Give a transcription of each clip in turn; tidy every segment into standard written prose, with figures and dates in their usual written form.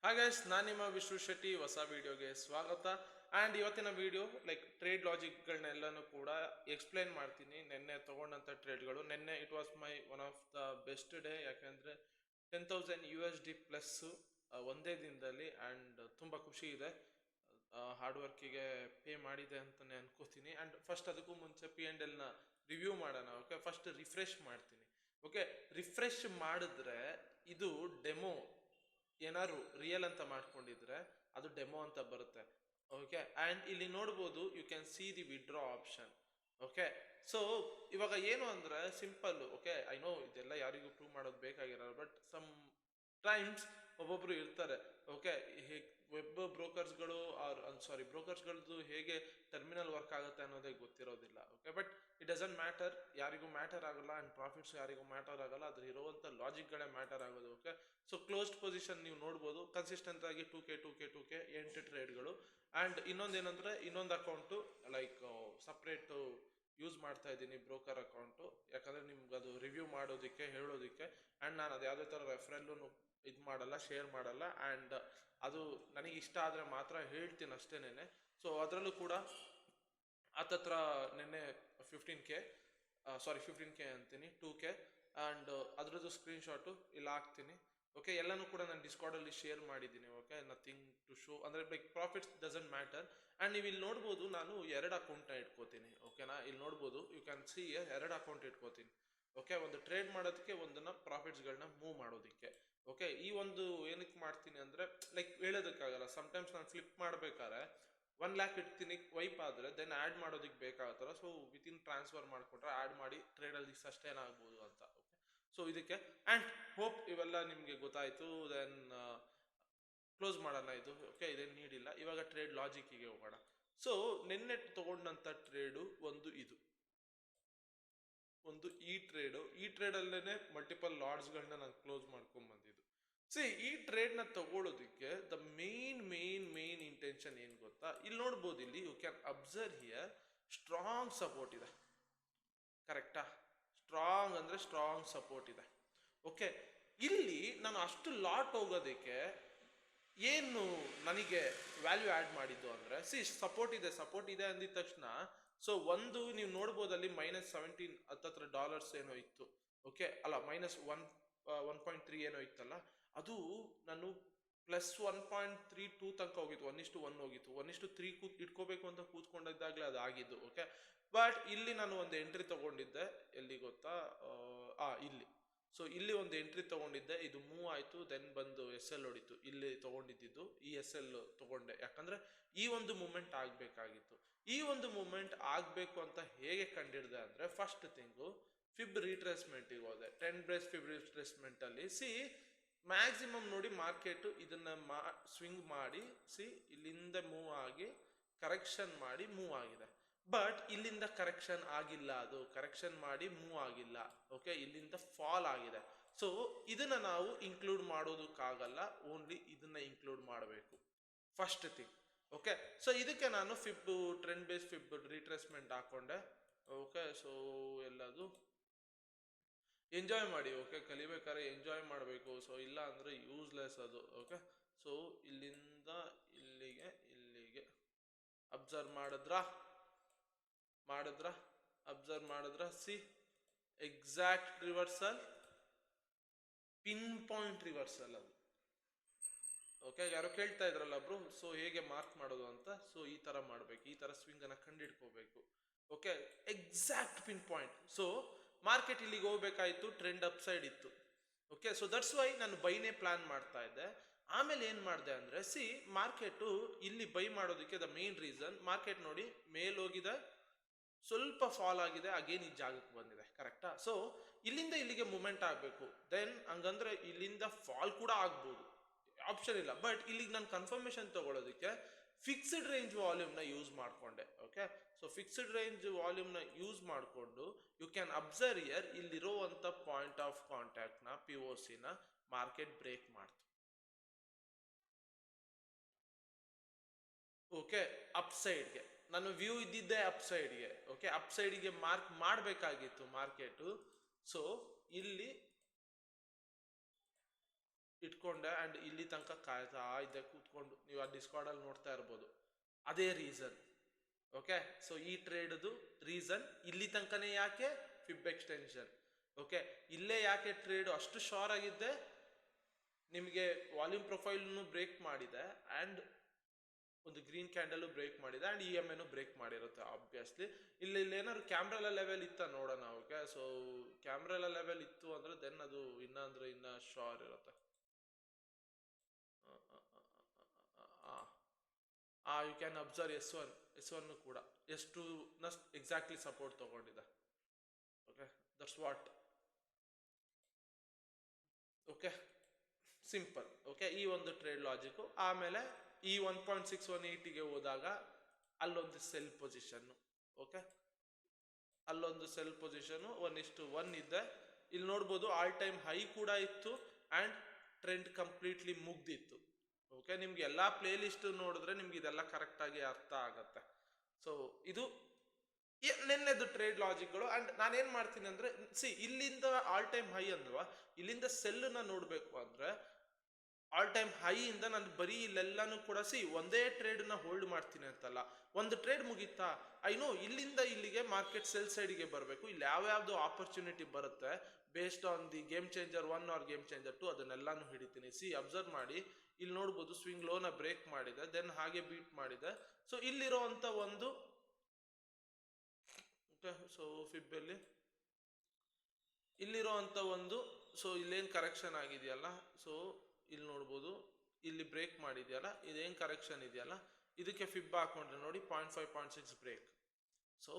Hi guys, ನಾನು ನಿಮ್ಮ ವಿಶ್ವ ಶೆಟ್ಟಿ. ಹೊಸ ವಿಡಿಯೋಗೆ ಸ್ವಾಗತ. ಆ್ಯಂಡ್ ಇವತ್ತಿನ ವಿಡಿಯೋ ಟ್ರೇಡ್ ಲಾಜಿಕ್ಗಳನ್ನೆಲ್ಲನೂ ಕೂಡ ಎಕ್ಸ್ಪ್ಲೈನ್ ಮಾಡ್ತೀನಿ. ನಿನ್ನೆ ತೊಗೊಂಡಂಥ ಟ್ರೇಡ್ಗಳು, ನಿನ್ನೆ it was my one of the best day. ಯಾಕೆಂದರೆ $10,000 ಪ್ಲಸ್ಸು ಒಂದೇ ದಿನದಲ್ಲಿ. ಆ್ಯಂಡ್ ತುಂಬ ಖುಷಿ ಇದೆ. ಹಾರ್ಡ್ ವರ್ಕಿಗೆ ಪೇ ಮಾಡಿದೆ ಅಂತಲೇ ಅನ್ಕೋತೀನಿ. ಆ್ಯಂಡ್ ಫಸ್ಟ್ ಅದಕ್ಕೂ ಮುಂಚೆ P&Lನ ರಿವ್ಯೂ ಮಾಡೋಣ. ಓಕೆ, ಫಸ್ಟ್ ರಿಫ್ರೆಶ್ ಮಾಡ್ತೀನಿ. ಓಕೆ, ರಿಫ್ರೆಶ್ ಮಾಡಿದ್ರೆ ಇದು ಡೆಮೋ. ಏನಾದ್ರು ರಿಯಲ್ ಅಂತ ಮಾಡ್ಕೊಂಡಿದ್ರೆ ಅದು ಡೆಮೋ ಅಂತ ಬರುತ್ತೆ. ಓಕೆ, ಆ್ಯಂಡ್ ಇಲ್ಲಿ ನೋಡ್ಬೋದು, you can see the withdraw option. Okay, so ಇವಾಗ ಏನು ಅಂದರೆ ಸಿಂಪಲ್. ಓಕೆ, ಐ ನೋ ಇದೆಲ್ಲ ಯಾರಿಗೂ ಪ್ರೂವ್ ಮಾಡೋದು ಬೇಕಾಗಿರಲ್ಲ, ಬಟ್ ಸಮ್ ಟೈಮ್ಸ್ ಒಬ್ಬೊಬ್ರು ಇರ್ತಾರೆ. ಓಕೆ, ವೆಬ್ ಬ್ರೋಕರ್ಸ್ಗಳು ಬ್ರೋಕರ್ಸ್ಗಳದ್ದು ಹೇಗೆ ಟರ್ಮಿನಲ್ ವರ್ಕ್ ಆಗುತ್ತೆ ಅನ್ನೋದೇ ಗೊತ್ತಿರೋದಿಲ್ಲ. Okay, but it doesn't matter, ಯಾರಿಗೂ ಮ್ಯಾಟರ್ ಆಗಲ್ಲ. ಆ್ಯಂಡ್ ಪ್ರಾಫಿಟ್ಸ್ ಯಾರಿಗೂ ಮ್ಯಾಟರ್ ಆಗಲ್ಲ, ಅದ್ರ ಇರುವಂಥ ಲಾಜಿಕ್ಗಳೇ ಮ್ಯಾಟರ್ ಆಗೋದು. ಓಕೆ, ಸೊ ಕ್ಲೋಸ್ಡ್ ಪೊಸಿಷನ್ ನೀವು ನೋಡ್ಬೋದು, ಕನ್ಸಿಸ್ಟೆಂಟ್ ಆಗಿ 2K 8 ಟ್ರೇಡ್ಗಳು. ಆ್ಯಂಡ್ ಇನ್ನೊಂದೇನಂದ್ರೆ, ಇನ್ನೊಂದು ಅಕೌಂಟು ಸಪ್ರೇಟು ಯೂಸ್ ಮಾಡ್ತಾ ಇದ್ದೀನಿ, ಬ್ರೋಕರ್ ಅಕೌಂಟು. ಯಾಕಂದರೆ ನಿಮ್ಗೆ ಅದು ರಿವ್ಯೂ ಮಾಡೋದಕ್ಕೆ ಹೇಳೋದಕ್ಕೆ. ಆ್ಯಂಡ್ ನಾನು ಅದು ಯಾವುದೇ ಥರ ರೆಫರಲ್ಲೂ ಇದು ಮಾಡಲ್ಲ, ಶೇರ್ ಮಾಡಲ್ಲ. ಆ್ಯಂಡ್ ಅದು ನನಗೆ ಇಷ್ಟ ಆದರೆ ಮಾತ್ರ ಹೇಳ್ತೀನಿ ಅಷ್ಟೇನೆ. ಸೊ ಅದರಲ್ಲೂ ಕೂಡ ಹತ್ತತ್ರ ನಿನ್ನೆ 15K ಅಂತೀನಿ, 2K. ಆ್ಯಂಡ್ ಅದರದ್ದು ಸ್ಕ್ರೀನ್ಶಾಟು ಇಲ್ಲಿ ಹಾಕ್ತೀನಿ. ಓಕೆ, ಎಲ್ಲನೂ ಕೂಡ ನಾನು ಡಿಸ್ಕಾರ್ಡಲ್ಲಿ ಶೇರ್ ಮಾಡಿದ್ದೀನಿ. ಓಕೆ, ನಥಿಂಗ್ ಟು ಶೋ, ಅಂದರೆ ಪ್ರಾಫಿಟ್ಸ್ ಡಸಂಟ್ ಮ್ಯಾಟರ್. ಆ್ಯಂಡ್ ನೀವು ಇಲ್ಲಿ ನೋಡ್ಬೋದು, ನಾನು 2 ಅಕೌಂಟ್ನ ಇಟ್ಕೋತೀನಿ. ಓಕೆನಾ, ಇಲ್ಲಿ ನೋಡ್ಬೋದು, ಯು ಕ್ಯಾನ್ ಸಿ 2 ಅಕೌಂಟ್ ಇಟ್ಕೋತೀನಿ. ಓಕೆ, ಒಂದು ಟ್ರೇಡ್ ಮಾಡೋದಕ್ಕೆ, ಒಂದನ್ನು ಪ್ರಾಫಿಟ್ಸ್ಗಳನ್ನ ಮೂವ್ ಮಾಡೋದಕ್ಕೆ. ಓಕೆ, ಈ ಒಂದು ಏನಕ್ಕೆ ಮಾಡ್ತೀನಿ ಅಂದರೆ ಹೇಳೋದಕ್ಕಾಗಲ್ಲ. ಸಮ್ಟೈಮ್ಸ್ ನಾನು ಫ್ಲಿಪ್ ಮಾಡ್ಬೇಕಾದ್ರೆ 1 ಲ್ಯಾಕ್ ಇಡ್ತೀನಿ, ವೈಪ್ ಆದರೆ ದೆನ್ ಆ್ಯಡ್ ಮಾಡೋದಕ್ಕೆ ಬೇಕಾಗುತ್ತಲ್ಲ. ಸೊ ವಿತಿನ್ ಟ್ರಾನ್ಸ್ಫರ್ ಮಾಡಿಕೊಟ್ರೆ ಆ್ಯಡ್ ಮಾಡಿ ಟ್ರೇಡಲ್ಲಿ ಸಸ್ಟೈನ್ ಆಗ್ಬೋದು ಅಂತ. ಓಕೆ, ಸೊ ಇದಕ್ಕೆ. ಆ್ಯಂಡ್ ಹೋಪ್ ಇವೆಲ್ಲ ನಿಮಗೆ ಗೊತ್ತಾಯಿತು. ದೆನ್ ಕ್ಲೋಸ್ ಮಾಡೋಣ ಇದು. ಓಕೆ, ಇದೇನು ನೀಡಿಲ್ಲ. ಇವಾಗ ಟ್ರೇಡ್ ಲಾಜಿಕ್ಕಿಗೆ ಹೋಗೋಣ. ಸೊ ನಿನ್ನೆ ತೊಗೊಂಡಂಥ ಟ್ರೇಡು ಒಂದು ಈ ಟ್ರೇಡಲ್ಲೇ ಮಲ್ಟಿಪಲ್ ಲಾಟ್ಸ್ಗಳನ್ನ ನಾನು ಕ್ಲೋಸ್ ಮಾಡ್ಕೊಂಡ್ಬಂದಿದ್ದು. ಈ ಟ್ರೇಡ್ನ ತಗೊಳ್ಳೋದಕ್ಕೆ ದ ಮೇನ್ ಇಂಟೆನ್ಷನ್ ಏನು ಗೊತ್ತಾ? ಇಲ್ಲಿ ನೋಡ್ಬೋದು, ಇಲ್ಲಿ you can observe here strong support ಇದೆ. ಕರೆಕ್ಟಾ? ಸ್ಟ್ರಾಂಗ್ ಅಂದರೆ ಸ್ಟ್ರಾಂಗ್ ಸಪೋರ್ಟ್ ಇದೆ. ಓಕೆ, ಇಲ್ಲಿ ನಾನು ಅಷ್ಟು ಲಾಟ್ ಹೋಗೋದಕ್ಕೆ ಏನು ನನಗೆ ವ್ಯಾಲ್ಯೂ ಆ್ಯಡ್ ಮಾಡಿದ್ದು ಅಂದರೆ, ಸಪೋರ್ಟ್ ಇದೆ ಅಂದಿದ ತಕ್ಷಣ, ಸೊ ಒಂದು ನೀವು ನೋಡ್ಬೋದು, ಅಲ್ಲಿ -17 ಹತ್ತತ್ರ ಡಾಲರ್ಸ್ ಏನೋ ಇತ್ತು. ಓಕೆ, ಅಲ್ಲ, -1.3 ಏನೋ ಇತ್ತಲ್ಲ, ಅದು ನಾನು +1.32 ತನಕ ಹೋಗಿತ್ತು. 1:1 ಹೋಗಿತ್ತು. 1:3 ಇಟ್ಕೋಬೇಕು ಅಂತ ಕೂತ್ಕೊಂಡಿದ್ದಾಗಲೇ ಅದು ಆಗಿದ್ದು. ಓಕೆ, ಬಟ್ ಇಲ್ಲಿ ನಾನು ಒಂದು ಎಂಟ್ರಿ ತಗೊಂಡಿದ್ದೆ. ಎಲ್ಲಿ ಗೊತ್ತಾ? ಇಲ್ಲಿ. ಸೊ ಇಲ್ಲಿ ಒಂದು ಎಂಟ್ರಿ ತಗೊಂಡಿದ್ದೆ, ಇದು ಮೂವ್ ಆಯಿತು. ದೆನ್ ಬಂದು SL ಹೊಡಿತು. ಇಲ್ಲಿ ತಗೊಂಡಿದ್ದು ಈ SL ತಗೊಂಡೆ, ಯಾಕಂದ್ರೆ ಈ ಒಂದು ಮೂಮೆಂಟ್ ಆಗಬೇಕಾಗಿತ್ತು. ಈ ಒಂದು ಮೂಮೆಂಟ್ ಆಗಬೇಕು ಅಂತ ಹೇಗೆ ಕಂಡಿಡ್ದೆ ಅಂದರೆ, ಫಸ್ಟ್ ಥಿಂಗು ಫಿಬ್ ರಿಟ್ರೇಸ್ಮೆಂಟಿಗೆ ಹೋದೆ. 10 ಡೇಸ್ ಫಿಬ್ ರಿಟ್ರೇಸ್ಮೆಂಟಲ್ಲಿ ಮ್ಯಾಕ್ಸಿಮಮ್ ನೋಡಿ, ಮಾರ್ಕೆಟು ಇದನ್ನು ಸ್ವಿಂಗ್ ಮಾಡಿ ಇಲ್ಲಿಂದ ಮೂವ್ ಆಗಿ ಕರೆಕ್ಷನ್ ಮಾಡಿ ಮೂವ್ ಆಗಿದೆ. ಬಟ್ ಇಲ್ಲಿಂದ ಕರೆಕ್ಷನ್ ಆಗಿಲ್ಲ, ಅದು ಕರೆಕ್ಷನ್ ಮಾಡಿ ಮೂವ್ ಆಗಿಲ್ಲ. ಓಕೆ, ಇಲ್ಲಿಂದ ಫಾಲ್ ಆಗಿದೆ. ಸೊ ಇದನ್ನ ನಾವು ಇನ್ಕ್ಲೂಡ್ ಮಾಡೋದಕ್ಕಾಗಲ್ಲ, ಓನ್ಲಿ ಇದನ್ನ ಇನ್ಕ್ಲೂಡ್ ಮಾಡಬೇಕು, ಫಸ್ಟ್ ಥಿಂಗ್. ಓಕೆ, ಸೊ ಇದಕ್ಕೆ ನಾನು ಟ್ರೆಂಡ್ ಬೇಸ್ ಫಿಬ್ ರಿಟ್ರೇಸ್ಮೆಂಟ್ ಹಾಕೊಂಡೆ. ಓಕೆ, ಸೊ ಎಲ್ಲದು ಎಂಜಾಯ್ ಮಾಡಿ. ಓಕೆ, ಕಲಿಬೇಕಾದ್ರೆ ಎಂಜಾಯ್ ಮಾಡಬೇಕು. ಸೊ ಇಲ್ಲ ಅಂದರೆ ಯೂಸ್ಲೆಸ್ ಅದು. ಓಕೆ, ಸೊ ಇಲ್ಲಿಂದ ಇಲ್ಲಿಗೆ ಅಬ್ಸರ್ವ್ ಅಬ್ಸರ್ವ್ ಮಾಡಿದ್ರ exact reversal, pinpoint reversal ಅದು. ಓಕೆ, ಯಾರೋ ಕೇಳ್ತಾ ಇದ್ರಲ್ಲ ಬ್ರೋ, ಸೊ ಹೇಗೆ ಮಾರ್ಕ್ ಮಾಡೋದು ಅಂತ. ಸೊ ಈ ಥರ ಮಾಡಬೇಕು, ಈ ಥರ ಸ್ವಿಂಗನ್ನು ಕಂಡಿಡ್ಕೋಬೇಕು. Okay, exact pinpoint. So market ಇಲ್ಲಿಗೆ ಹೋಗ್ಬೇಕಾಯ್ತು, ಟ್ರೆಂಡ್ ಅಪ್ಸೈಡ್ ಇತ್ತು. ಓಕೆ, ಸೊ ದಟ್ಸ್ ವೈ ನಾನು ಬೈನೇ ಪ್ಲಾನ್ ಮಾಡ್ತಾ ಇದ್ದೆ. ಆಮೇಲೆ ಏನು ಮಾಡಿದೆ ಅಂದರೆ, ಮಾರ್ಕೆಟು ಇಲ್ಲಿ ಬೈ ಮಾಡೋದಕ್ಕೆ ದ ಮೇನ್ ರೀಸನ್, ಮಾರ್ಕೆಟ್ ನೋಡಿ ಮೇಲೋಗಿದೆ, ಸ್ವಲ್ಪ ಫಾಲ್ ಆಗಿದೆ, ಅಗೇನ್ ಈ ಜಾಗಕ್ಕೆ ಬಂದಿದೆ. ಕರೆಕ್ಟಾ? ಸೊ ಇಲ್ಲಿಂದ ಇಲ್ಲಿಗೆ ಮೂಮೆಂಟ್ ಆಗಬೇಕು. ದೆನ್ ಹಂಗಂದ್ರೆ ಇಲ್ಲಿಂದ ಫಾಲ್ ಕೂಡ ಆಗ್ಬೋದು, ಆಪ್ಷನ್ ಇಲ್ಲ. ಬಟ್ ಇಲ್ಲಿಗೆ ನಾನು ಕನ್ಫರ್ಮೇಶನ್ ತಗೊಳ್ಳೋದಕ್ಕೆ ಫಿಕ್ಸ್ಡ್ ರೇಂಜ್ ವಾಲ್ಯೂಮ್ನ ಯೂಸ್ ಮಾಡಿಕೊಂಡೆ. ಓಕೆ, ಸೊ ಫಿಕ್ಸ್ಡ್ ರೇಂಜ್ ವಾಲ್ಯೂಮ್ನ ಯೂಸ್ ಮಾಡಿಕೊಂಡು ಯು ಕ್ಯಾನ್ ಅಬ್ಸರ್ವ್ ಇಯರ್, ಇಲ್ಲಿರುವಂಥ ಪಾಯಿಂಟ್ ಆಫ್ ಕಾಂಟ್ಯಾಕ್ಟ್ನ POCನ ಮಾರ್ಕೆಟ್ ಬ್ರೇಕ್ ಮಾಡ್ತು. ಓಕೆ, ಅಪ್ಸೈಡ್ಗೆ ನಾನು ವ್ಯೂ ಇದ್ದಿದ್ದೆ ಅಪ್ಸೈಡ್ಗೆ. ಓಕೆ, ಅಪ್ಸೈಡ್ಗೆ ಮಾರ್ಕ್ ಮಾಡಬೇಕಾಗಿತ್ತು ಮಾರ್ಕೆಟು. ಸೊ ಇಲ್ಲಿ ಇಟ್ಕೊಂಡೆ ಆ್ಯಂಡ್ ಇಲ್ಲಿ ತನಕ ಕಾಯ್ತಾ ಇದ್ದೆ ಕೂತ್ಕೊಂಡು. ನೀವು ಆ ಡಿಸ್ಕಾರ್ಡಲ್ಲಿ ನೋಡ್ತಾ ಇರ್ಬೋದು, ಅದೇ ರೀಸನ್. ಓಕೆ, ಸೊ ಈ ಟ್ರೇಡ್ದು ರೀಸನ್ ಇಲ್ಲಿ ತನಕನೇ ಯಾಕೆ ಫಿಬ್ ಎಕ್ಸ್ಟೆನ್ಷನ್. ಓಕೆ, ಇಲ್ಲೇ ಯಾಕೆ ಟ್ರೇಡ್ ಅಷ್ಟು ಶೋರ್ ಆಗಿದ್ದೆ, ನಿಮಗೆ ವಾಲ್ಯೂಮ್ ಪ್ರೊಫೈಲ್ನು ಬ್ರೇಕ್ ಮಾಡಿದೆ ಆ್ಯಂಡ್ ಒಂದು ಗ್ರೀನ್ ಕ್ಯಾಂಡಲ್ ಬ್ರೇಕ್ ಮಾಡಿದೆ ಆ್ಯಂಡ್ ಇ ಎಮ್ ಎನು ಬ್ರೇಕ್ ಮಾಡಿರುತ್ತೆ ಆಬ್ವಿಯಸ್ಲಿ. ಇಲ್ಲಿ ಏನಾದ್ರು ಕ್ಯಾಮ್ರಲ ಲೆವೆಲ್ ಇತ್ತ ನೋಡೋಣ. ಓಕೆ, ಸೊ ಕ್ಯಾಮ್ರಲ ಲೆವೆಲ್ ಇತ್ತು ಅಂದ್ರೆ ದೆನ್ ಅದು ಇನ್ನ ಶೋರ್ ಇರುತ್ತೆ. You can observe S one ಕೂಡ S2 ನ ಎಕ್ಸಾಕ್ಟ್ಲಿ ಸಪೋರ್ಟ್ ತಗೊಂಡಿದೆ. Okay, that's what. Okay, simple. Okay, ಈ ಒಂದು ಟ್ರೇಡ್ ಲಾಜಿಕ್. ಆಮೇಲೆ ಈ 1.618ಗೆ ಹೋದಾಗ ಅಲ್ಲೊಂದು ಸೆಲ್ ಪೊಸಿಷನ್. ಓಕೆ, ಅಲ್ಲೊಂದು ಸೆಲ್ ಪೊಸಿಷನ್ 1:1 ಇದೆ. ಇಲ್ಲಿ ನೋಡ್ಬೋದು ಆಲ್ ಟೈಮ್ ಹೈ ಕೂಡ ಇತ್ತು ಆ್ಯಂಡ್ ಟ್ರೆಂಡ್ ಕಂಪ್ಲೀಟ್ಲಿ ಮುಗ್ದಿತ್ತು. ಓಕೆ, ನಿಮ್ಗೆ ಎಲ್ಲ ಪ್ಲೇ ಲಿಸ್ಟ್ ನೋಡಿದ್ರೆ ನಿಮ್ಗೆ ಇದೆಲ್ಲ ಕರೆಕ್ಟಾಗಿ ಅರ್ಥ ಆಗತ್ತೆ. ಸೊ ಇದು ನೆನ್ನೆದು ಟ್ರೇಡ್ ಲಾಜಿಕ್ಗಳು. ಆ್ಯಂಡ್ ನಾನೇನು ಮಾಡ್ತೀನಿ ಅಂದರೆ, ಇಲ್ಲಿಂದ ಆಲ್ ಟೈಮ್ ಹೈ ಅಂದ್ವಾ, ಇಲ್ಲಿಂದ ಸೆಲ್ಲನ್ನ ನೋಡಬೇಕು ಅಂದರೆ ಆಲ್ ಟೈಮ್ ಹೈ ಇಂದ ನಾನು ಬರೀ ಇಲ್ಲೆಲ್ಲಾನು ಕೂಡ ಒಂದೇ ಟ್ರೇಡ್ನ ಹೋಲ್ಡ್ ಮಾಡ್ತೀನಿ ಅಂತಲ್ಲ. ಒಂದು ಟ್ರೇಡ್ ಮುಗೀತಾ, ಇಲ್ಲಿಂದ ಇಲ್ಲಿಗೆ ಮಾರ್ಕೆಟ್ ಸೆಲ್ ಸೈಡ್ಗೆ ಬರಬೇಕು. ಇಲ್ಲಿ ಯಾವ್ಯಾವ್ದು ಆಪರ್ಚುನಿಟಿ ಬರುತ್ತೆ based on the game changer 1 or game changer 2 ಅದನ್ನೆಲ್ಲಾನು ಹಿಡಿತೀನಿ. ಅಬ್ಸರ್ವ್ ಮಾಡಿ, ಇಲ್ಲಿ ನೋಡ್ಬೋದು ಸ್ವಿಂಗ್ ಲೋನ ಬ್ರೇಕ್ ಮಾಡಿದೆ, ದೆನ್ ಹಾಗೆ ಬೀಟ್ ಮಾಡಿದೆ. ಸೊ ಇಲ್ಲಿರೋ ಅಂತ ಒಂದು ಸೊ ಫಿಬ್ಬಲ್ಲಿ ಇಲ್ಲಿರೋ ಅಂತ ಒಂದು, ಸೊ ಇಲ್ಲೇನು ಕರೆಕ್ಷನ್ ಆಗಿದೆಯಲ್ಲ, ಸೊ ಇಲ್ಲಿ ನೋಡ್ಬೋದು ಇಲ್ಲಿ ಬ್ರೇಕ್ ಮಾಡಿದೆಯಲ್ಲ, ಇದೇನು ಕರೆಕ್ಷನ್ ಇದೆಯಲ್ಲ, ಇದಕ್ಕೆ ಫಿಬ್ ಹಾಕೊಂಡ್ರೆ ನೋಡಿ 0.5 0.6 ಬ್ರೇಕ್. ಸೊ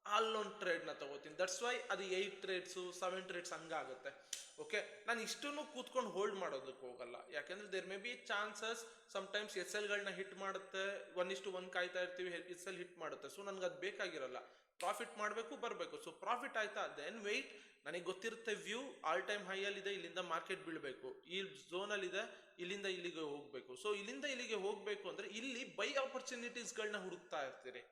ಅಲ್ಲೊಂದು ಟ್ರೇಡ್ನ ತಗೋತೀನಿ. ದಟ್ಸ್ ವೈ ಅದು 8 ಟ್ರೇಡ್ಸು 7 ಟ್ರೇಡ್ಸ್ ಹಂಗಾಗುತ್ತೆ. ಓಕೆ, ನಾನು ಇಷ್ಟನ್ನು ಕೂತ್ಕೊಂಡು ಹೋಲ್ಡ್ ಮಾಡೋದಕ್ಕೆ ಹೋಗಲ್ಲ. ಯಾಕೆಂದ್ರೆ there may be chances sometimes SLಗಳನ್ನ ಹಿಟ್ ಮಾಡುತ್ತೆ, 1:1 ಕಾಯ್ತಾ ಇರ್ತೀವಿ, SL ಹಿಟ್ ಮಾಡುತ್ತೆ. ಸೊ ನನ್ಗೆ ಅದು ಬೇಕಾಗಿರಲ್ಲ, ಪ್ರಾಫಿಟ್ ಮಾಡಬೇಕು ಬರಬೇಕು. ಸೊ ಪ್ರಾಫಿಟ್ ಆಯ್ತಾ, ದೆನ್ ವೆಯ್ಟ್. ನನಗೆ ಗೊತ್ತಿರುತ್ತೆ ವ್ಯೂ ಆಲ್ ಟೈಮ್ ಹೈಯಲ್ಲಿದೆ, ಇಲ್ಲಿಂದ ಮಾರ್ಕೆಟ್ ಬೀಳಬೇಕು, ಈ ಝೋನಲ್ಲಿದೆ, ಇಲ್ಲಿಂದ ಇಲ್ಲಿಗೆ ಹೋಗ್ಬೇಕು. ಸೊ ಇಲ್ಲಿಂದ ಇಲ್ಲಿಗೆ ಹೋಗ್ಬೇಕು ಅಂದ್ರೆ ಇಲ್ಲಿ ಬೈ ಆಪರ್ಚುನಿಟೀಸ್ಗಳನ್ನ ಹುಡುಕ್ತಾ ಇರ್ತೀರಿ.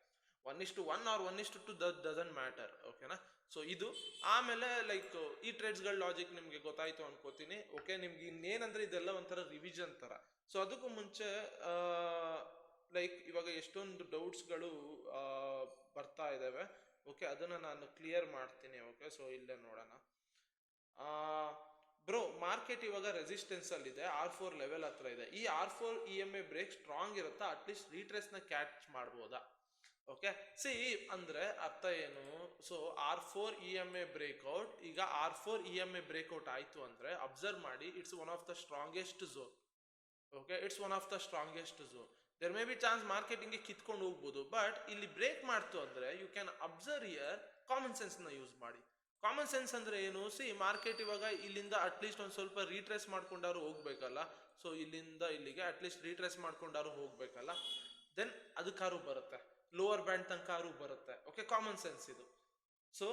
1:1 ಆರ್ 1:2 ಡಸಂಟ್ ಮ್ಯಾಟರ್. ಓಕೆನಾ, ಸೊ ಇದು. ಆಮೇಲೆ ಲೈಕ್ ಈ ಟ್ರೇಡ್ಸ್ಗಳ ಲಾಜಿಕ್ ನಿಮಗೆ ಗೊತ್ತಾಯ್ತು ಅನ್ಕೋತೀನಿ. ಓಕೆ, ನಿಮ್ಗೆ ಇನ್ನೇನಂದ್ರೆ ಇದೆಲ್ಲ ಒಂಥರ ರಿವಿಷನ್ ತರ. ಸೊ ಅದಕ್ಕೂ ಮುಂಚೆ ಲೈಕ್ ಇವಾಗ ಎಷ್ಟೊಂದು ಡೌಟ್ಸ್ಗಳು ಬರ್ತಾ ಇದ್ದಾವೆ. ಓಕೆ, ಅದನ್ನ ನಾನು ಕ್ಲಿಯರ್ ಮಾಡ್ತೀನಿ. ಓಕೆ, ಸೊ ಇಲ್ಲೇ ನೋಡೋಣ. ಬ್ರೋ, ಮಾರ್ಕೆಟ್ ಇವಾಗ ರೆಸಿಸ್ಟೆನ್ಸ್ ಅಲ್ಲಿ ಇದೆ, R4 ಲೆವೆಲ್ ಹತ್ರ ಇದೆ. ಈ R4 EMA ಬ್ರೇಕ್ ಸ್ಟ್ರಾಂಗ್ ಇರುತ್ತಾ, ಅಟ್ಲೀಸ್ಟ್ ರೀಟ್ರೇಸ್ ನ ಕ್ಯಾಚ್ ಮಾಡ್ಬೋದಾ? ಓಕೆ, ಅಂದ್ರೆ ಅರ್ಥ ಏನು? ಸೊ R4 EMA ಬ್ರೇಕ್ಔಟ್, ಈಗ R4 EMA ಬ್ರೇಕ್ಔಟ್ ಆಯ್ತು ಅಂದ್ರೆ ಅಬ್ಸರ್ವ್ ಮಾಡಿ, it's one of the strongest zone. Okay, it's one of the strongest zone. There may be chance ಮಾರ್ಕೆಟಿಂಗ್ಗೆ ಕಿತ್ಕೊಂಡು ಹೋಗ್ಬೋದು, ಬಟ್ ಇಲ್ಲಿ ಬ್ರೇಕ್ ಮಾಡ್ತು ಅಂದ್ರೆ you can observe here common sense ನ ಯೂಸ್ ಮಾಡಿ. ಕಾಮನ್ ಸೆನ್ಸ್ ಅಂದ್ರೆ ಏನು? ಮಾರ್ಕೆಟ್ ಇವಾಗ ಇಲ್ಲಿಂದ ಅಟ್ಲೀಸ್ಟ್ ಒಂದು ಸ್ವಲ್ಪ ರೀಟ್ರೇಸ್ ಮಾಡ್ಕೊಂಡಾರು ಹೋಗ್ಬೇಕಲ್ಲ. ಸೊ ಇಲ್ಲಿಂದ ಇಲ್ಲಿಗೆ ಅಟ್ಲೀಸ್ಟ್ ರೀಟ್ರೇಸ್ ಮಾಡ್ಕೊಂಡಾರು ಹೋಗ್ಬೇಕಲ್ಲ, ದೆನ್ ಅದಕ್ಕಾರು ಬರುತ್ತೆ, ಲೋವರ್ ಬ್ಯಾಂಡ್ ತನಕಾರು ಬರುತ್ತೆ. ಓಕೆ, ಕಾಮನ್ ಸೆನ್ಸ್ ಇದು. So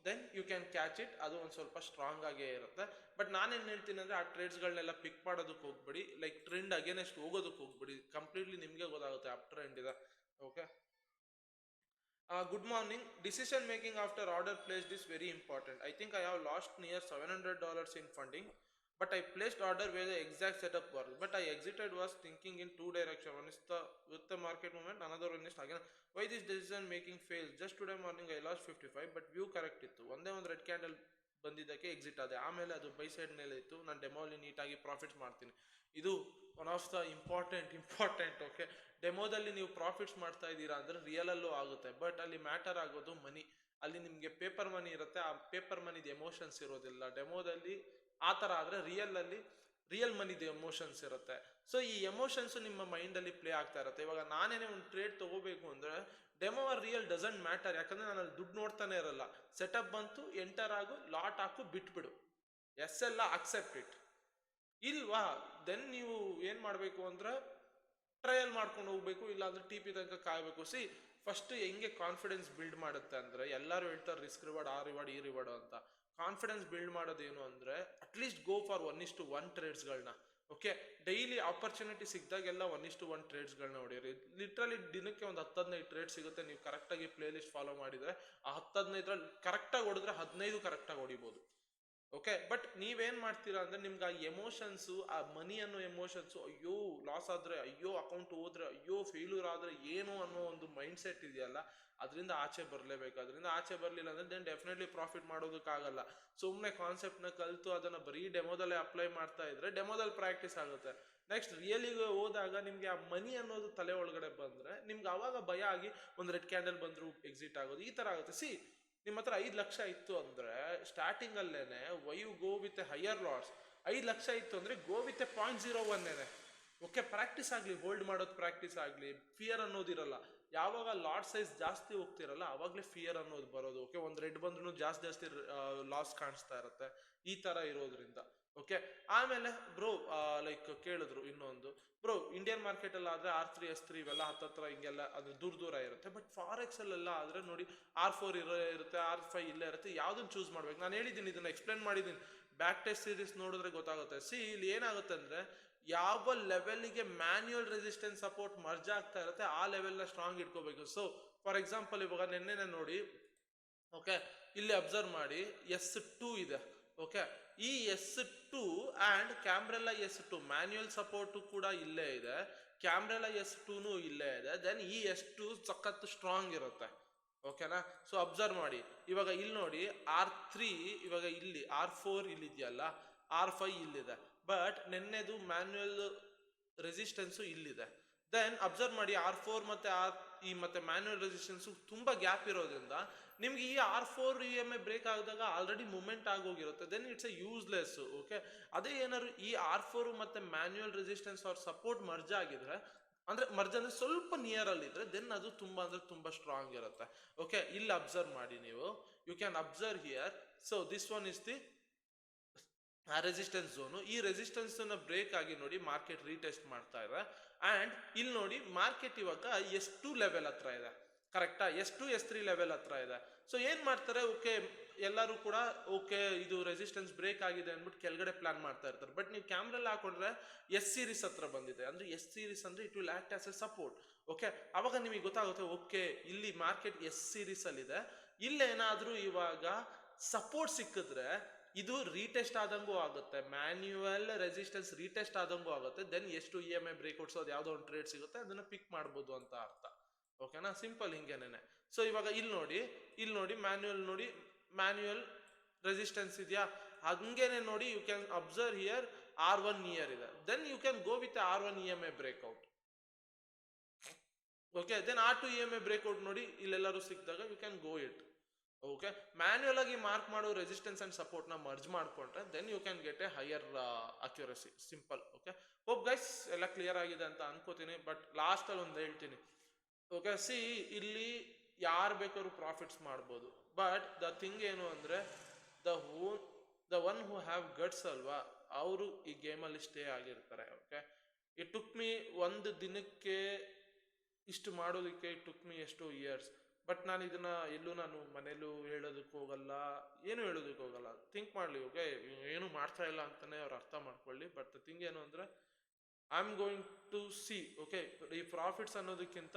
then you can catch it. ಅದು ಒಂದು ಸ್ವಲ್ಪ ಸ್ಟ್ರಾಂಗ್ ಆಗೇ ಇರುತ್ತೆ. ಬಟ್ ನಾನೇನು ಹೇಳ್ತೀನಿ ಅಂದರೆ, ಆ ಟ್ರೇಡ್ಸ್ಗಳನ್ನೆಲ್ಲ ಪಿಕ್ ಮಾಡೋದಕ್ಕೆ ಹೋಗ್ಬೇಡಿ, ಲೈಕ್ ಟ್ರೆಂಡ್ ಅಗೇನೆಸ್ಟ್ ಹೋಗೋದಕ್ಕೆ ಹೋಗ್ಬೇಡಿ. ಕಂಪ್ಲೀಟ್ಲಿ ನಿಮಗೆ ಗೊತ್ತಾಗುತ್ತೆ ಅಪ್ ಟ್ರೆಂಡ್ ಇದೆ. Okay, good morning. Decision making after order placed is very important. I think I have lost near $700 in funding, but I placed order where the exact setup worked. But I exited was thinking in two direction. One is with the market movement, another one is again. Why this decision making fails? Just today morning I lost 55, but view correct ಇತ್ತು. ಒಂದೇ ಒಂದು red candle ಬಂದಿದ್ದಕ್ಕೆ exit ಆದೆ. ಆಮೇಲೆ ಅದು by side ಮೇಲೆ ಇತ್ತು. ನಾನು ಡೆಮೋಲಿ ನೀಟಾಗಿ ಪ್ರಾಫಿಟ್ಸ್ ಮಾಡ್ತೀನಿ. ಇದು one of the important. Okay, ಡೆಮೋದಲ್ಲಿ ನೀವು ಪ್ರಾಫಿಟ್ಸ್ ಮಾಡ್ತಾ ಇದ್ದೀರಾ ಅಂದ್ರೆ ರಿಯಲಲ್ಲೂ ಆಗುತ್ತೆ, ಬಟ್ ಅಲ್ಲಿ ಮ್ಯಾಟರ್ ಆಗೋದು ಮನಿ. ಅಲ್ಲಿ ನಿಮಗೆ ಪೇಪರ್ ಮನಿ ಇರುತ್ತೆ, ಆ ಪೇಪರ್ ಮನಿದ ಎಮೋಷನ್ಸ್ ಇರೋದಿಲ್ಲ. ಡೆಮೋದಲ್ಲಿ ಆ ಥರ ಆದರೆ ರಿಯಲ್ ಮನಿದ ಎಮೋಷನ್ಸ್ ಇರುತ್ತೆ. ಸೊ ಈ ಎಮೋಷನ್ಸ್ ನಿಮ್ಮ ಮೈಂಡಲ್ಲಿ ಪ್ಲೇ ಆಗ್ತಾ ಇರುತ್ತೆ. ಇವಾಗ ನಾನೇನೇ ಒಂದು ಟ್ರೇಡ್ ತಗೋಬೇಕು ಅಂದರೆ demo or real doesn't matter, ಯಾಕಂದರೆ ನಾನು ಅಲ್ಲಿ ದುಡ್ಡು ನೋಡ್ತಾನೆ ಇರಲ್ಲ. ಸೆಟಪ್ ಬಂತು, ಎಂಟರ್ ಆಗು, ಲಾಟ್ ಹಾಕು, ಬಿಟ್ಬಿಡು, ಎಲ್ಲ ಅಕ್ಸೆಪ್ಟ್ ಇಟ್. ಇಲ್ವಾ, ದೆನ್ ನೀವು ಏನು ಮಾಡಬೇಕು ಅಂದರೆ ಟ್ರಯಲ್ ಮಾಡ್ಕೊಂಡು ಹೋಗ್ಬೇಕು, ಇಲ್ಲಾಂದ್ರೆ TP ತನಕ ಕಾಯಬೇಕು. ಫಸ್ಟ್ ಹೆಂಗೆ ಕಾನ್ಫಿಡೆನ್ಸ್ ಬಿಲ್ಡ್ ಮಾಡುತ್ತೆ ಅಂದರೆ, ಎಲ್ಲರೂ ಹೇಳ್ತಾರೆ ರಿಸ್ಕ್ ರಿವಾರ್ಡ್, ಆ ರಿವಾರ್ಡ್ ಈ ರಿವಾರ್ಡ್ ಅಂತ. ಕಾನ್ಫಿಡೆನ್ಸ್ ಬಿಲ್ಡ್ ಮಾಡೋದೇನು ಅಂದರೆ ಅಟ್ಲೀಸ್ಟ್ ಗೋ ಫಾರ್ 1:1 ಟ್ರೇಡ್ಸ್ಗಳನ್ನ. ಓಕೆ, ಡೈಲಿ ಆಪರ್ಚುನಿಟಿ ಸಿಕ್ಕಿದಾಗೆಲ್ಲ 1:1 ಟ್ರೇಡ್ಸ್ಗಳನ್ನ ಹೊಡೆಯಿರಿ. ಲಿಟ್ರಲಿ ದಿನಕ್ಕೆ ಒಂದು 10-15 ಟ್ರೇಡ್ ಸಿಗುತ್ತೆ. ನೀವು ಕರೆಕ್ಟಾಗಿ ಪ್ಲೇ ಲಿಸ್ಟ್ ಫಾಲೋ ಮಾಡಿದರೆ ಆ 10-15ರಲ್ಲಿ ಕರೆಕ್ಟಾಗಿ ಹೊಡೆದ್ರೆ 15 ಕರೆಕ್ಟಾಗಿ ಹೊಡಿಬೋದು. ಓಕೆ. ಬಟ್ ನೀವೇನ್ ಮಾಡ್ತೀರಾ ಅಂದ್ರೆ ನಿಮ್ಗೆ ಆ ಎಮೋಷನ್ಸು, ಆ ಮನಿ ಅನ್ನೋ ಎಮೋಷನ್ಸು, ಅಯ್ಯೋ ಲಾಸ್ ಆದ್ರೆ, ಅಯ್ಯೋ ಅಕೌಂಟ್ ಹೋದ್ರೆ, ಅಯ್ಯೋ ಫೇಲ್ಯೂರ್ ಆದ್ರೆ ಏನು ಅನ್ನೋ ಒಂದು ಮೈಂಡ್ ಸೆಟ್ ಇದೆಯಲ್ಲ, ಅದರಿಂದ ಆಚೆ ಬರಲೇಬೇಕು. ಅದರಿಂದ ಆಚೆ ಬರಲಿಲ್ಲ ಅಂದ್ರೆ ದೆನ್ ಡೆಫಿನೆಟ್ಲಿ ಪ್ರಾಫಿಟ್ ಮಾಡೋದಕ್ಕಾಗಲ್ಲ. ಸುಮ್ಮನೆ ಕಾನ್ಸೆಪ್ಟ್ನ ಕಲಿತು ಅದನ್ನ ಬರೀ ಡೆಮೋದಲ್ಲೇ ಅಪ್ಲೈ ಮಾಡ್ತಾ ಇದ್ರೆ ಡೆಮೋದಲ್ಲಿ ಪ್ರಾಕ್ಟೀಸ್ ಆಗುತ್ತೆ. ನೆಕ್ಸ್ಟ್ ರಿಯಲಿಗೆ ಹೋದಾಗ ನಿಮ್ಗೆ ಆ ಮನಿ ಅನ್ನೋದು ತಲೆ ಒಳಗಡೆ ಬಂದ್ರೆ ನಿಮ್ಗೆ ಅವಾಗ ಭಯ ಆಗಿ ಒಂದು ರೆಡ್ ಕ್ಯಾಂಡಲ್ ಬಂದ್ರು ಎಕ್ಸಿಟ್ ಆಗೋದು ಈ ತರ ಆಗುತ್ತೆ. ಸಿ, ನಿಮ್ಮ ಹತ್ರ 5 ಲಕ್ಷ ಇತ್ತು ಅಂದ್ರೆ ಸ್ಟಾರ್ಟಿಂಗ್ ಅಲ್ಲೇನೆ why you go with a higher lots. 5 lakh ಇತ್ತು ಅಂದ್ರೆ go with a 0.01. Okay, practice ಆಗಲಿ, ಹೋಲ್ಡ್ ಮಾಡೋದು ಪ್ರಾಕ್ಟೀಸ್ ಆಗಲಿ, ಫಿಯರ್ ಅನ್ನೋದಿರಲ್ಲ. ಯಾವಾಗ ಲಾಟ್ ಸೈಜ್ ಜಾಸ್ತಿ ಹೋಗ್ತಿರಲ್ಲ ಅವಾಗಲೇ ಫಿಯರ್ ಅನ್ನೋದು ಬರೋದು. ಓಕೆ, ಒಂದು ರೆಡ್ ಬಂದ್ರೂ ಜಾಸ್ತಿ ಜಾಸ್ತಿ ಲಾಸ್ ಕಾಣಿಸ್ತಾ ಇರುತ್ತೆ ಈ ತರ ಇರೋದ್ರಿಂದ. ಓಕೆ, ಆಮೇಲೆ ಬ್ರೋ ಲೈಕ್ ಕೇಳಿದ್ರು ಇನ್ನೊಂದು, ಬ್ರೋ ಇಂಡಿಯನ್ ಮಾರ್ಕೆಟ್ ಅಲ್ಲಿ ಆದ್ರೆ R3 S3 ಇವೆಲ್ಲ ಹತ್ತತ್ರ ಹಿಂಗೆಲ್ಲ ಅದು ದೂರ ದೂರ ಇರುತ್ತೆ. ಬಟ್ ಫಾರೆಕ್ಸ್ ಅಲ್ಲೆಲ್ಲ ಆದ್ರೆ ನೋಡಿ R4 ಇರುತ್ತೆ, R5 ಇಲ್ಲೇ ಇರುತ್ತೆ, ಯಾವ್ದನ್ನ ಚೂಸ್ ಮಾಡ್ಬೇಕು? ನಾನು ಹೇಳಿದ್ದೀನಿ, ಇದನ್ನ ಎಕ್ಸ್ಪ್ಲೇನ್ ಮಾಡಿದ್ದೀನಿ. ಬ್ಯಾಕ್ ಟೆಸ್ಟ್ ಸೀರೀಸ್ ನೋಡಿದ್ರೆ ಗೊತ್ತಾಗುತ್ತೆ. ಸಿ, ಇಲ್ಲಿ ಏನಾಗುತ್ತೆ ಅಂದ್ರೆ ಯಾವ ಲೆವೆಲ್ಗೆ ಮ್ಯಾನ್ಯುಯಲ್ ರೆಸಿಸ್ಟೆನ್ಸ್ ಸಪೋರ್ಟ್ ಮರ್ಜ್ ಆಗ್ತಾ ಇರುತ್ತೆ ಆ ಲೆವೆಲ್ನ ಸ್ಟ್ರಾಂಗ್ ಇಟ್ಕೋಬೇಕು. ಸೊ ಫಾರ್ ಎಕ್ಸಾಂಪಲ್ ಇವಾಗ ನೆನ್ನೆನೆ ನೋಡಿ, ಓಕೆ, ಇಲ್ಲಿ ಅಬ್ಸರ್ವ್ ಮಾಡಿ S2 ಇದೆ. ಓಕೆ, ಈ S2 and ಕ್ಯಾಮ್ರೆಲ್ಲಾ S2 manual support ಕೂಡ ಇಲ್ಲೇ ಇದೆ, ಕ್ಯಾಮ್ರೆಲ್ಲಾ S2 ಇಲ್ಲೇ ಇದೆ. ದೆನ್ ಈ S2 ಸಖತ್ ಸ್ಟ್ರಾಂಗ್ ಇರುತ್ತೆ. ಓಕೆನಾ? ಸೊ ಅಬ್ಸರ್ವ್ ಮಾಡಿ, ಇವಾಗ ಇಲ್ಲಿ ನೋಡಿ R3, ಇವಾಗ ಇಲ್ಲಿ R4 ಇಲ್ಲಿದೆಯಲ್ಲ, R5 ಇಲ್ಲಿದೆ. ಬಟ್ ನೆನ್ನೆದು ಮ್ಯಾನ್ಯುಯಲ್ ರೆಸಿಸ್ಟೆನ್ಸ್ ಇಲ್ಲಿದೆ. ದೆನ್ ಅಬ್ಸರ್ವ್ ಮಾಡಿ R4 ಮತ್ತೆ ಮ್ಯಾನ್ಯುಯಲ್ ರೆಸಿಸ್ಟೆನ್ಸ್ ತುಂಬಾ ಗ್ಯಾಪ್ ಇರೋದ್ರಿಂದ ನಿಮ್ಗೆ ಈ R4 EMA ಬ್ರೇಕ್ ಆದಾಗ ಆಲ್ರೆಡಿ ಮೂವ್ಮೆಂಟ್ ಆಗೋಗಿರುತ್ತೆ. Then it's a useless. Okay, ಅದೇ ಏನಾದ್ರು ಈ R4 ಮತ್ತೆ ಮ್ಯಾನ್ಯುಯಲ್ ರೆಸಿಸ್ಟೆನ್ಸ್ ಅವ್ರ ಸಪೋರ್ಟ್ ಮರ್ಜ್ ಆಗಿದ್ರೆ, ಮರ್ಜ್ ಅಂದ್ರೆ ಸ್ವಲ್ಪ ನಿಯರ್ ಅಲ್ಲಿ ಇದ್ರೆ, ದೆನ್ ಅದು ತುಂಬಾ ಸ್ಟ್ರಾಂಗ್ ಇರುತ್ತೆ. ಓಕೆ, ಇಲ್ಲಿ ಅಬ್ಸರ್ವ್ ಮಾಡಿ ನೀವು, you can observe here. So this one is the resistance zone. ಈ ರೆಸಿಸ್ಟೆನ್ಸ್ ಬ್ರೇಕ್ ಆಗಿ ನೋಡಿ ಮಾರ್ಕೆಟ್ ರೀಟೆಸ್ಟ್ ಮಾಡ್ತಾ ಇದೆ. ಅಂಡ್ ಇಲ್ಲಿ ನೋಡಿ ಮಾರ್ಕೆಟ್ ಇವಾಗ S2 ಲೆವೆಲ್ ಹತ್ರ ಇದೆ. ಕರೆಕ್ಟಾ? S2 S3 ಲೆವೆಲ್ ಹತ್ರ ಇದೆ. ಸೊ ಏನ್ ಮಾಡ್ತಾರೆ, ಓಕೆ ಎಲ್ಲರೂ ಕೂಡ ಓಕೆ ಇದು ರೆಸಿಸ್ಟೆನ್ಸ್ ಬ್ರೇಕ್ ಆಗಿದೆ ಅಂದ್ಬಿಟ್ಟು ಕೆಳಗಡೆ ಪ್ಲಾನ್ ಮಾಡ್ತಾ ಇರ್ತಾರೆ. ಬಟ್ ನೀವು ಕ್ಯಾಮ್ರಲ್ಲಿ ಹಾಕೊಂಡ್ರೆ S ಸೀರೀಸ್ ಹತ್ರ ಬಂದಿದೆ ಅಂದ್ರೆ S ಸೀರೀಸ್ ಅಂದ್ರೆ it will act as A support. Okay, ಅವಾಗ ನಿಮಗೆ ಗೊತ್ತಾಗುತ್ತೆ, ಓಕೆ ಇಲ್ಲಿ ಮಾರ್ಕೆಟ್ S ಸೀರೀಸ್ ಅಲ್ಲಿ ಇದೆ, ಇಲ್ಲೇನಾದ್ರೂ ಇವಾಗ ಸಪೋರ್ಟ್ ಸಿಕ್ಕಿದ್ರೆ ಇದು ರೀಟೆಸ್ಟ್ ಆದಂಗೂ ಆಗುತ್ತೆ, ಮ್ಯಾನ್ಯುಯಲ್ ರೆಸಿಸ್ಟೆನ್ಸ್ ರೀಟೆಸ್ಟ್ ಆದಂಗೂ ಆಗುತ್ತೆ. ದೆನ್ ಎಷ್ಟು EMA ಬ್ರೇಕ್ಔಟ್ಸ್ ಅದು ಯಾವುದೋ ಒಂದು ಟ್ರೇಡ್ ಸಿಗುತ್ತೆ, ಅದನ್ನ ಪಿಕ್ ಮಾಡ್ಬೋದು ಅಂತ ಅರ್ಥ. ಓಕೆನಾ? ಸಿಂಪಲ್ ಹಿಂಗೇನೆ. ಸೊ ಇವಾಗ ಇಲ್ಲಿ ನೋಡಿ ಮ್ಯಾನ್ಯುಯಲ್ ರೆಸಿಸ್ಟೆನ್ಸ್ ಇದೆಯಾ, ಹಂಗೇನೆ ನೋಡಿ you can observe here R1 near ಇದೆ. Then you can go with R1 EMA breakout. Okay, then R2 EMA breakout ನೋಡಿ ಇಲ್ಲೆಲ್ಲರೂ ಸಿಕ್ಕಿದಾಗ you can go it. Okay, manual ಆಗಿ ಮಾರ್ಕ್ ಮಾಡೋ ರೆಸಿಸ್ಟೆನ್ಸ್ ಅಂಡ್ ಸಪೋರ್ಟ್ ನ ಮರ್ಜ್ ಮಾಡ್ಕೊಂಡ್ರೆ then you can get a higher accuracy. Simple. Okay, hope guys ಎಲ್ಲ clear ಆಗಿದೆ ಅಂತ ಅನ್ಕೋತೀನಿ. ಬಟ್ ಲಾಸ್ಟ್ ಅಲ್ಲಿ ಒಂದು ಹೇಳ್ತೀನಿ. ಓಕೆ, ಸಿ, ಇಲ್ಲಿ ಯಾರು ಬೇಕಾದ್ರೂ ಪ್ರಾಫಿಟ್ಸ್ ಮಾಡ್ಬೋದು. ಬಟ್ ದ ಥಿಂಗ್ ಏನು ಅಂದ್ರೆ the one who have guts ಅಲ್ವಾ, ಅವರು ಈ ಗೇಮಲ್ಲಿ ಸ್ಟೇ ಆಗಿರ್ತಾರೆ. ಓಕೆ, ಇಟ್ ಟುಕ್ ಮೀ ಒಂದು ದಿನಕ್ಕೆ ಇಷ್ಟು ಮಾಡೋದಕ್ಕೆ ಇಟ್ ಟುಕ್ ಮೀ ಎಷ್ಟು ಇಯರ್ಸ್. ಬಟ್ ನಾನು ಇದನ್ನ ನಾನು ಮನೇಲೂ ಹೇಳೋದಕ್ಕೆ ಹೋಗಲ್ಲ, ಏನು ಹೇಳೋದಕ್ಕೆ ಹೋಗಲ್ಲ. ಥಿಂಕ್ ಮಾಡ್ಲಿ. ಓಕೆ, ಏನು ಮಾಡ್ತಾ ಇಲ್ಲ ಅಂತಾನೆ ಅವ್ರು ಅರ್ಥ ಮಾಡ್ಕೊಳ್ಳಿ. ಬಟ್ ದ ಥಿಂಗ್ ಏನು ಅಂದ್ರೆ I am going to see. Okay, ಈ ಪ್ರಾಫಿಟ್ಸ್ ಅನ್ನೋದಕ್ಕಿಂತ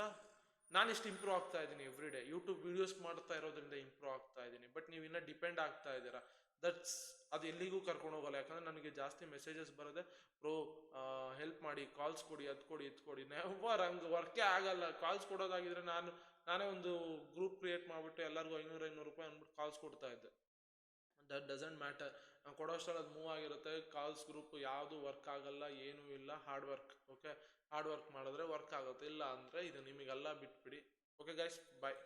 ನಾನು ಇಷ್ಟು ಇಂಪ್ರೂವ್ ಆಗ್ತಾ ಇದ್ದೀನಿ ಎವ್ರಿ ಡೇ. ಯೂಟ್ಯೂಬ್ ವಿಡಿಯೋಸ್ ಮಾಡ್ತಾ ಇರೋದ್ರಿಂದ ಇಂಪ್ರೂವ್ ಆಗ್ತಾ ಇದ್ದೀನಿ. ಬಟ್ ನೀವು ಇನ್ನ ಡಿಪೆಂಡ್ ಆಗ್ತಾ ಇದ್ದೀರಾ. ಅದು ಎಲ್ಲಿಗೂ ಕರ್ಕೊಂಡು ಹೋಗಲ್ಲ. ಯಾಕಂದ್ರೆ ನನಗೆ ಜಾಸ್ತಿ ಮೆಸೇಜಸ್ ಬರೋದೆ, ಬ್ರೋ ಹೆಲ್ಪ್ ಮಾಡಿ, ಕಾಲ್ಸ್ ಕೊಡಿ, ಅದು ಕೊಡಿ, ಇದು ಕೊಡಿ. ನೆವರ್ ಹಂಗೆ ವರ್ಕೇ ಆಗಲ್ಲ. ಕಾಲ್ಸ್ ಕೊಡೋದಾಗಿದ್ರೆ ನಾನೇ ಒಂದು ಗ್ರೂಪ್ ಕ್ರಿಯೇಟ್ ಮಾಡಿಬಿಟ್ಟು ಎಲ್ಲರಿಗೂ 500 ರೂಪಾಯಿ ಅಂದ್ಬಿಟ್ಟು ಕಾಲ್ಸ್ ಕೊಡ್ತಾ ಇದ್ದೆ. That doesn't matter. ನಾವು ಕೊಡೋಷ್ಟರಲ್ಲಿ ಅದು ಮೂವ್ ಆಗಿರುತ್ತೆ. ಕಾಲ್ಸ್ ಗ್ರೂಪ್ ಯಾವುದು ವರ್ಕ್ ಆಗಲ್ಲ, ಏನೂ ಇಲ್ಲ. Hard work. Okay, hard work ಮಾಡಿದ್ರೆ ವರ್ಕ್ ಆಗುತ್ತೆ, ಇಲ್ಲ ಅಂದ್ರೆ ಇದು ನಿಮಗೆಲ್ಲ ಬಿಟ್ಬಿಡಿ. ಓಕೆ ಗೈಸ್, ಬಾಯ್.